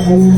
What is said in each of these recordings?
Hello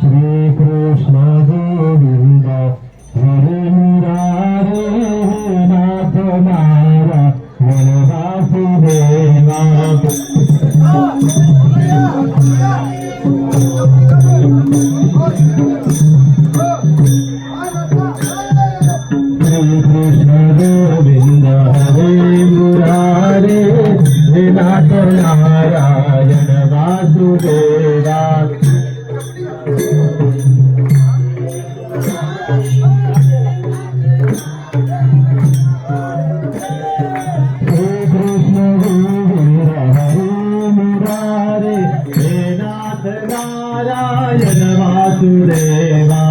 Shri Krishna Govind हरे मुरारे नाथ नारायण वासुदेवा श्री कृष्ण गोविंद हरे मुरारे नाथ नारायण वासुदेवा नारायण वासुदेवा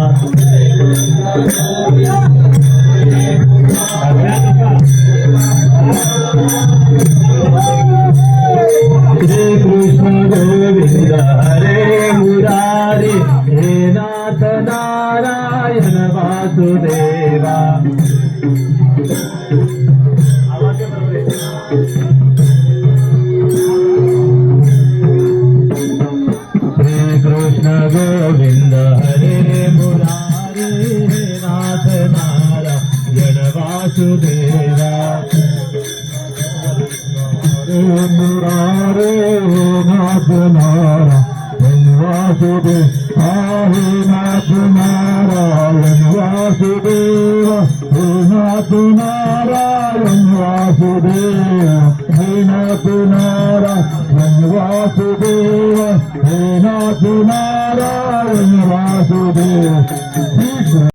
श्री कृष्ण गोविंद हरे मुरारी हे नाथ नारायण वासुदेवा कृष्ण गोविंद हरे मुरारी हे नाथ नारायण वासुदेवा हरे मुरारे नाथ नारायण वासुदेवा हे नाथ नारायण वासुदेवा हे नाथ नारायण वासुदेवा हे नाथ नारायण वासुदेवा हे नाथ नारायण वासुदेव।